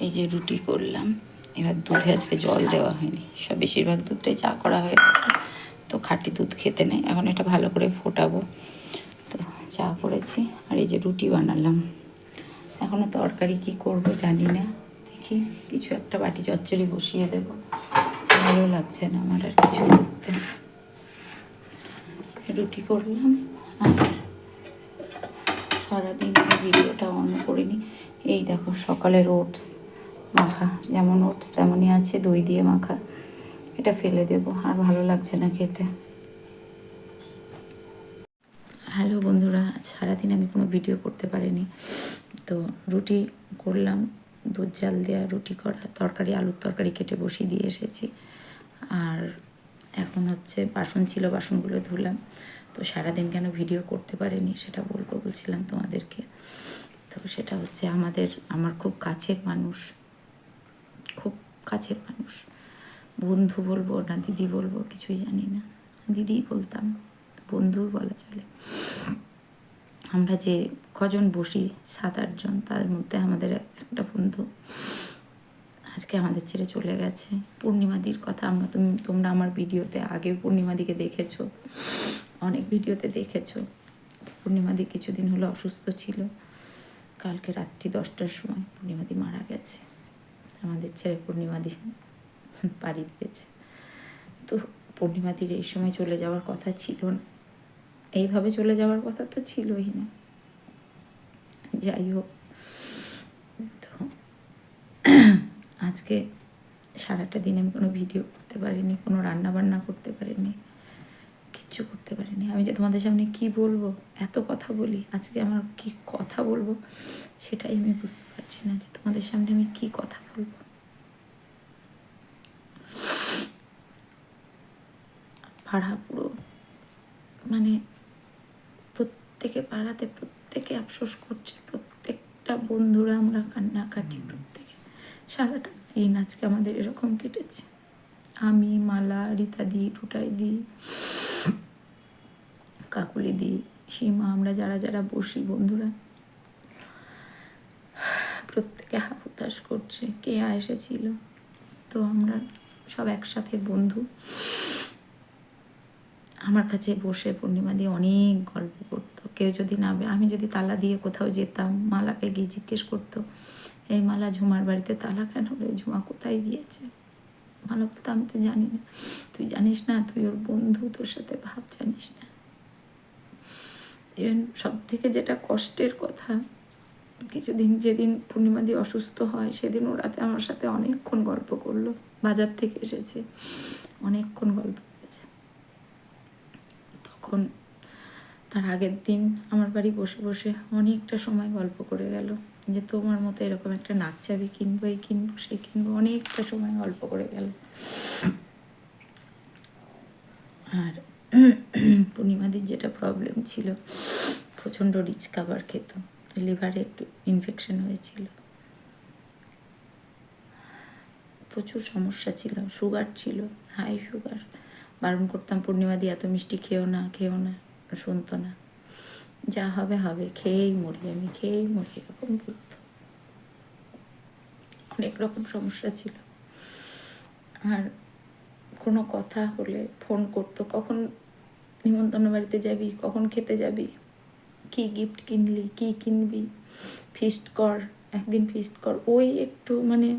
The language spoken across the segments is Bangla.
এই যে রুটি করলাম। এবার দুধে আজকে জল দেওয়া হয়নি, সব বেশিরভাগ দুধটাই চা করা হয়ে গেছে, তো খাঁটি দুধ খেতে নেই। এখন এটা ভালো করে ফোটাবো। তো চা করেছি আর এই যে রুটি বানালাম। এখনও তরকারি কি করব জানি না, দেখি কিছু একটা বাটি চচ্চড়ি বসিয়ে দেবো। ভালো লাগছে না আমার আর কিছু করতে। রুটি করলাম আর সারাদিন ভিডিওটা অন করিনি। এই দেখো সকালের ওটস মাখা, যেমন ওটস তেমনই আছে, দই দিয়ে মাখা। এটা ফেলে দেবো, আর ভালো লাগছে না খেতে। হ্যালো বন্ধুরা, সারাদিন আমি কোনো ভিডিও করতে পারিনি। তো রুটি করলাম, দুধ জাল দেওয়া রুটি করা, তরকারি আলুর তরকারি কেটে বসিয়ে দিয়ে এসেছি। আর এখন হচ্ছে বাসন ছিল, বাসনগুলো ধুলাম। তো সারাদিন কেন ভিডিও করতে পারিনি সেটা বলছিলাম তোমাদেরকে। তো সেটা হচ্ছে আমার খুব কাছের মানুষ, খুব কাছের মানুষ, বন্ধু বলবো না দিদি বলবো কিছুই জানি না, দিদিই বলতাম, বন্ধু বলা চলে। আমরা যে কজন বসি 7-8 জন, তার মধ্যে আমাদের একটা বন্ধু আজকে আমাদের ছেড়ে চলে গেছে। পূর্ণিমাদির কথা তোমরা আমার ভিডিওতে আগেও পূর্ণিমাদিকে দেখেছো, অনেক ভিডিওতে দেখেছো। পূর্ণিমাদি কিছুদিন হলো অসুস্থ ছিল। কালকে রাত্রি 10টার সময় পূর্ণিমাদি মারা গেছে। আমাদের ছেড়ে পূর্ণিমাদি পাড়ি দিয়েছে। তো পূর্ণিমাদির এই সময় চলে যাওয়ার কথা ছিল না, এইভাবে চলে যাওয়ার কথা তো ছিলই না। যাই হোক, তো আজকে সারাটা দিন আমি কোনো ভিডিও করতে পারিনি, কোনো রান্না বান্না করতে পারিনি, কিচ্ছু করতে পারিনি। আমি যে তোমাদের সামনে কি বলবো, এত কথা বলি, আজকে আমার কি কথা বলবো সেটাই আমি বুঝতে পারছি না, যে তোমাদের সামনে আমি কি কথা বলবো। পাড়া পুরো মানে পাড়াতে প্রত্যেকে আফসোস করছে, প্রত্যেকটা বন্ধুরা আমরা কান্নাকাটি, প্রত্যেকে। সারাটা দিন আজকে আমাদের এরকম কেটেছে। আমি, মালা, রীতাদি, টুটাইদি, কাকুলিদি, সীমা, আমরা যারা যারা বসি বন্ধুরা, প্রত্যেকে হাহুতাশ করছে। কে এসেছিল, তো আমরা সব একসাথে বন্ধু। আমার কাছে বসে পূর্ণিমা দিয়ে অনেক গল্প করতো। কেউ যদি না, আমি যদি তালা দিয়ে কোথাও যেতাম, মালাকে গিয়ে জিজ্ঞেস করতো, এই মালা ঝুমার বাড়িতে তালা কেন রে, ঝুমা কোথায় গিয়েছে? মালা বলতো, আমি তো জানি না। তুই জানিস না, তুই ওর বন্ধু, তোর সাথে ভাব জানিস না। ইভেন সব থেকে যেটা কষ্টের কথা, কিছুদিন যেদিন পূর্ণিমা দিয়ে অসুস্থ হয়, সেদিন ও রাতে আমার সাথে অনেকক্ষণ গল্প করলো। বাজার থেকে এসেছে, অনেকক্ষণ গল্প করেছে। তখন তার আগের দিন আমার বাড়ি বসে বসে অনেকটা সময় গল্প করে গেল, যে তোমার মতো এরকম একটা নাক চাবি কিনবো, এই কিনবো, সেই কিনবো, অনেকটা সময় গল্প করে গেল। আর পূর্ণিমাদির যেটা প্রবলেম ছিল, প্রচণ্ড রিচ খাবার খেত, লিভারে একটু ইনফেকশন হয়েছিল, প্রচুর সমস্যা ছিল, সুগার ছিল, হাই সুগার। বারণ করতাম, পূর্ণিমাদি এত মিষ্টি খেও না, খেও না, শুনতো না। যা হবে হবে, খেয়েই মরি আমি, খেয়েই মরি, এরকম বলতো। অনেক রকম সমস্যা ছিল। আর কোনো কথা হলে ফোন করতো, কখন নিমন্ত্রণ বাড়িতে যাবি, কখন খেতে যাবি, কি গিফট কিনলি, কি কিনবি, ফিস্ট কর, একদিন ফিস্ট কর। ওই একটু মানে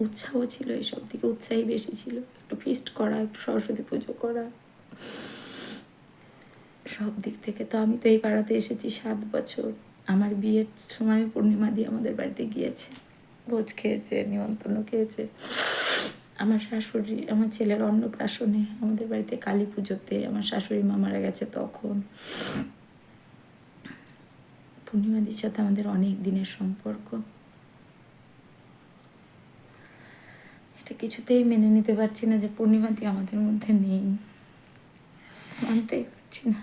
উৎসাহ ছিল, এইসব দিকে উৎসাহী বেশি ছিল, একটু ফিস্ট করা, একটু সরস্বতী পুজো করা, সব দিক থেকে। তো আমি তো এই পাড়াতে এসেছি 7 বছর। আমার বিয়ের সময় পূর্ণিমা দিয়ে আমাদের বাড়িতে গিয়েছে, ভোজ খেয়েছে, নিমন্ত্রণ খেয়েছে। আমার শাশুড়ি, আমার ছেলের অন্নপ্রাশনে, আমাদের বাড়িতে কালী পুজোতে, আমার শাশুড়ি মা মারা গেছে তখন। পূর্ণিমাদির সাথে আমাদের অনেক দিনের সম্পর্ক। এটা কিছুতেই মেনে নিতে পারছি না যে পূর্ণিমাদি আমাদের মধ্যে নেই, মানতেই পারছি না।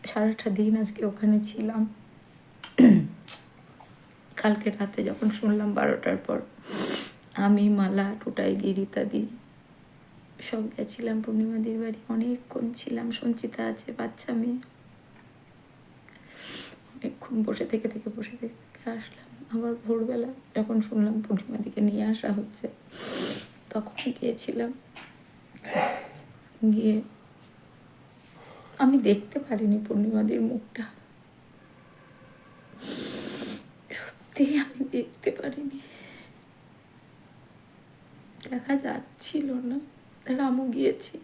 সারাটা দিন আজকে ওখানে ছিলাম। কালকে রাতে যখন শুনলাম 12টার পর, আমি, মালা, টুটাইদি, রীতাদি সব গেছিলাম পূর্ণিমাদির বাড়ি। অনেকক্ষণ ছিলাম, সঞ্চিতা আছে, বাচ্চা মেয়ে। অনেকক্ষণ বসে থেকে আসলাম। আবার ভোরবেলা যখন শুনলাম পূর্ণিমাদিকে নিয়ে আসা হচ্ছে, তখন গিয়েছিলাম। গিয়ে আমি দেখতে পারিনি পূর্ণিমাদির মুখটা, সত্যি আমি দেখতে পারিনি, দেখা যাচ্ছিল না। রামু গিয়েছি,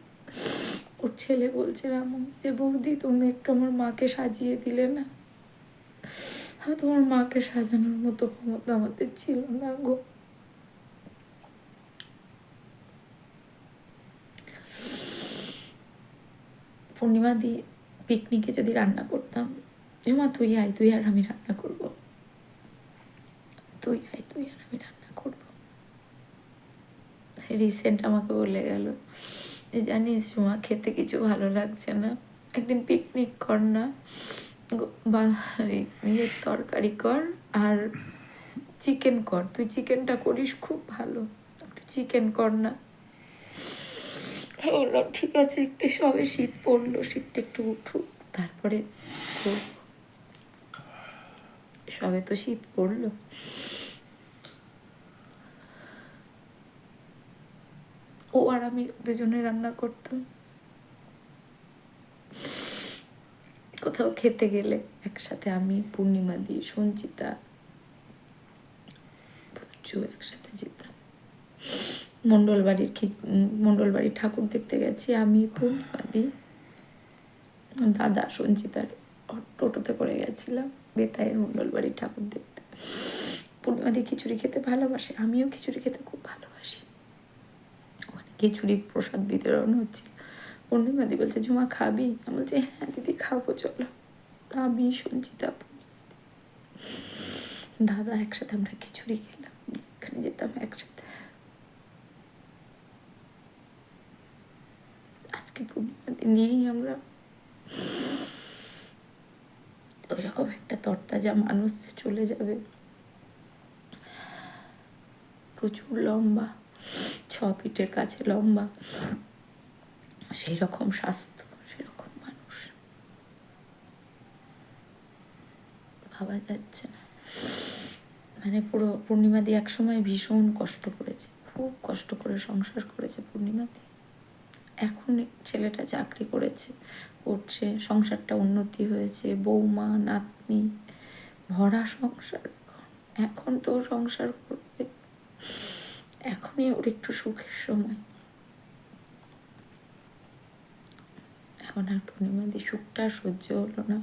ওর ছেলে বলছে রামু যে বৌদি তুমি একটু আমার মাকে সাজিয়ে দিলে না। তোমার মাকে সাজানোর মতো ক্ষমতা আমাদের ছিল না গো। পূর্ণিমা দিয়ে পিকনিকে যদি রান্না করতাম, জমা তুই আয়, তুই আর আমি রান্না করব, তুই আয়, তুই আর আমি রান্না করব। রিসেন্ট আমাকে বলে গেল যে জানিস জমা খেতে কিছু ভালো লাগছে না, একদিন পিকনিক কর না, বা ইয়ের তরকারি কর আর চিকেন কর, তুই চিকেনটা করিস খুব ভালো, একটু চিকেন কর না। বললাম ঠিক আছে, একটু সবে শীত পড়লো, শীতটা একটু উঠুক তারপরে সবে তো শীত পড়লো। ও আর আমি দুজনে রান্না করতাম। কোথাও খেতে গেলে একসাথে আমি, পূর্ণিমা দি, সঞ্চিতা, পুচু একসাথে যেতাম। মন্ডল বাড়ির ঠাকুর দেখতে গেছি আমি, পূর্ণিমা দি, দাদা সঞ্চিতার টোটোতে করে গেছিলাম বেতায়ের মন্ডল বাড়ির ঠাকুর দেখতে। পূর্ণিমা দি খিচুড়ি খেতে ভালোবাসে, আমিও খিচুড়ি খেতে খুব ভালোবাসি। ওখানে খিচুড়ি প্রসাদ বিতরণ হচ্ছিল। পূর্ণিমা দি বলছে ঝুমা খাবি? আমি বলছি হ্যাঁ দিদি খাবো, চলো। আমি, সঞ্চিতা, দাদা একসাথে আমরা খিচুড়ি খেলাম, এখানে যেতাম একসাথে। আজকে পূর্ণিমা দিন নিয়েই আমরা ওইরকম একটা তরতাজা মানুষ চলে যাবে, প্রচুর লম্বা, 6 ফিটের কাছে লম্বা, সেই রকম স্বাস্থ্য, সেরকম মানুষ, ভাবা যাচ্ছে না। মানে পুরো পূর্ণিমা দি একসময় ভীষণ কষ্ট করেছে, খুব কষ্ট করে সংসার করেছে পূর্ণিমা দি। এখন ছেলেটা চাকরি করছে, সংসারটা উন্নতি হয়েছে, বৌমা, নাতনি, ভরা সংসার। এখন তো সংসার করবে, এখনই ওর একটু সুখের সময়। এখন আর পূর্ণিমা দি সুখটা সহ্য হলো না।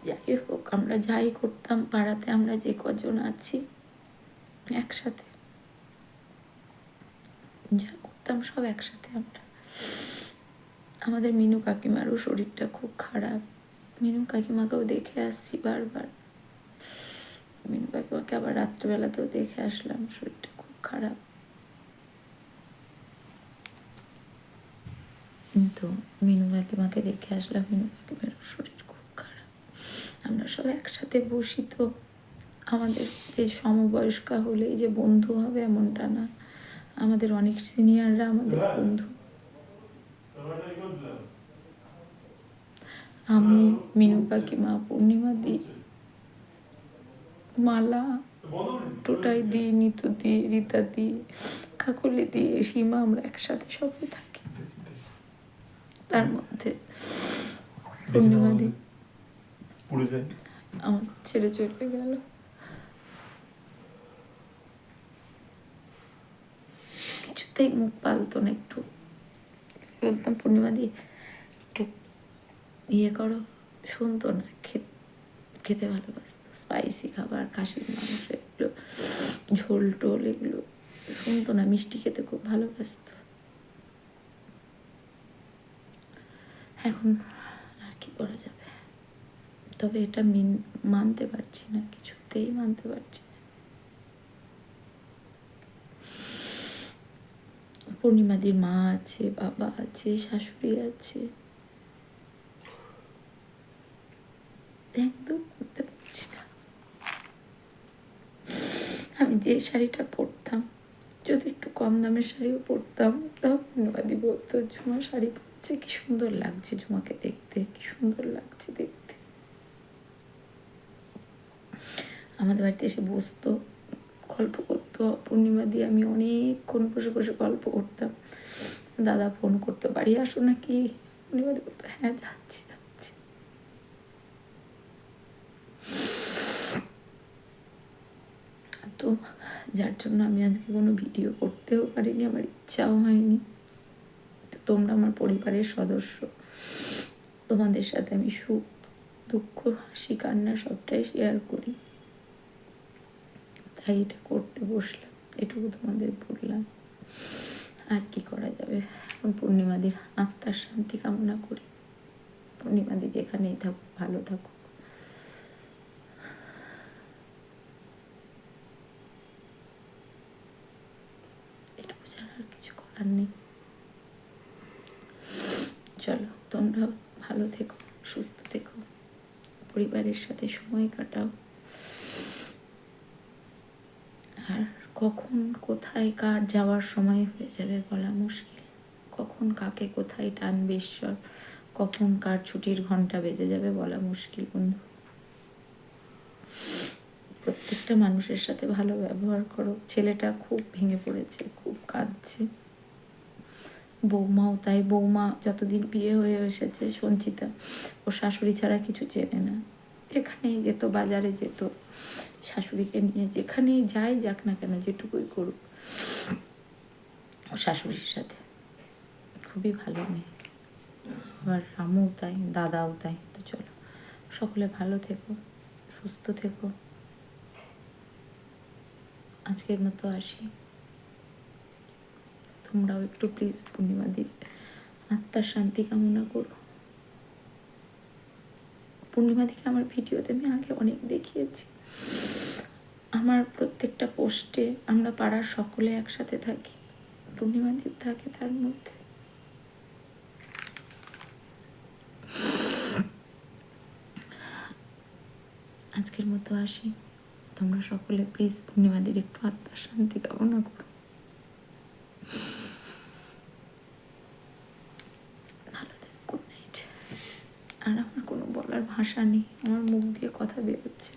যাই হোক, আমরা যাই করতাম পাড়াতে, আমরা যে কজন আছি একসাথে যা করতাম সব একসাথে আমরা। আমাদের মিনু কাকিমারও শরীরটা খুব খারাপ, মিনু কাকিমাকেও দেখে আসছি বারবার। মিনু কাকিমাকে আবার রাত্রেবেলাতেও দেখে আসলাম, শরীরটা খুব খারাপ। তো মিনু কাকিমাকে দেখে আসলাম, মিনু কাকিমার শরীর খুব খারাপ। আমরা সব একসাথে বসি, তো আমাদের যে সমবয়স্কা হলেই যে বন্ধু হবে এমনটা না, আমাদের অনেক সিনিয়ররা আমাদের বন্ধু। আমি, মিনু কাকিমা, পূর্ণিমা দি, মালা, টোটাই দি, নিতু দি, রীতা দি, কাকলি দি, সীমা, আমরা একসাথে সবাই থাকি। তার মধ্যে পূর্ণিমা দি আমার ছেড়ে চলে গেল। কিছুতেই মুখ পালতো না, একটু বলতাম পূর্ণিমা দি একটু ইয়ে করো, শুনতো না। খেতে ভালোবাসতো স্পাইসি খাবার, খাসির মাংস, এগুলো ঝোল টোল এগুলো শুনতো না। মিষ্টি খেতে খুব ভালোবাসতো। এখন আর কি করা যাবে, তবে এটা মানতে পারছি না, কিছুতেই মানতে পারছি না। পূর্ণিমাদির মা আছে, বাবা আছে, শাশুড়ি আছে, একদম করতে পারছি না। আমি যে শাড়িটা পরতাম যদি একটু কম দামের শাড়িও পরতাম তাও পূর্ণিমাদি বলতো ঝুমা শাড়ি পরছে, কি সুন্দর লাগছে ঝুমাকে দেখতে, কি সুন্দর লাগছে দেখতে। আমাদের বাড়িতে এসে বসতো, গল্প করতো পূর্ণিমা দিয়ে, আমি অনেকক্ষণ বসে বসে গল্প করতাম। দাদা ফোন করতো, বাড়ি আসো নাকি? পূর্ণিমা দি বলতো হ্যাঁ যাচ্ছি যাচ্ছি। তো যার জন্য আমি আজকে কোনো ভিডিও করতেও পারিনি, আমার ইচ্ছাও হয়নি। তো তোমরা আমার পরিবারের সদস্য, তোমাদের সাথে আমি সুখ দুঃখ হাসি কান্না সবটাই শেয়ার করি, তাই এটা করতে বসলাম, এটুকু তোমাদের বললাম। আর কি করা যাবে, এখন পূর্ণিমাদির আত্মার শান্তি কামনা করি। পূর্ণিমাদি যেখানেই থাকুক ভালো থাকুক। এটুকু ছাড়া আর কিছু করার নেই। চলো তোমরা ভালো থেকো, সুস্থ থেকো, পরিবারের সাথে সময় কাটাও। আর কখন কোথায় কার যাওয়ার সময় হয়ে যাবে বলা মুশকিল, কখন কাকে কোথায় টানবে ঈশ্বর, কখন কার ছুটির ঘন্টা বেজে যাবে বলা মুশকিল বন্ধু। প্রত্যেকটা মানুষের সাথে ভালো ব্যবহার করো। ছেলেটা খুব ভেঙে পড়েছে, খুব কাঁদছে, বৌমাও তাই। বৌমা যতদিন বিয়ে হয়ে এসেছে সঞ্চিতা, ও শাশুড়ি ছাড়া কিছু চেনে না। যেখানেই যেত, বাজারে যেত, শাশুড়িকে নিয়ে যেখানেই যাই যাক না কেন, যেটুকুই করুক ও শাশুড়ির সাথে। খুবই ভালো মেয়ে। আবার রামও তাই, দাদাও তাই। তো চলো সকলে ভালো থেকো, সুস্থ থেকো। আজকের মতো আসি। তোমরাও একটু প্লিজ পূর্ণিমাদির আত্মার শান্তি কামনা করো। পূর্ণিমাদিকে আমার ভিডিওতে আমি আগে অনেক দেখিয়েছি। আমার প্রত্যেকটা পোস্টে আমরা পাড়ার সকলে একসাথে থাকি, পূর্ণিমাদি থাকে তার মধ্যে। আজকের মতো আসি। তোমরা সকলে প্লিজ পূর্ণিমাদির একটু আত্মার শান্তি কামনা করো। ভালো থেকো, গুড নাইট। আর আমার কোনো বলার ভাষা নেই, আমার মুখ দিয়ে কথা বেরোচ্ছে।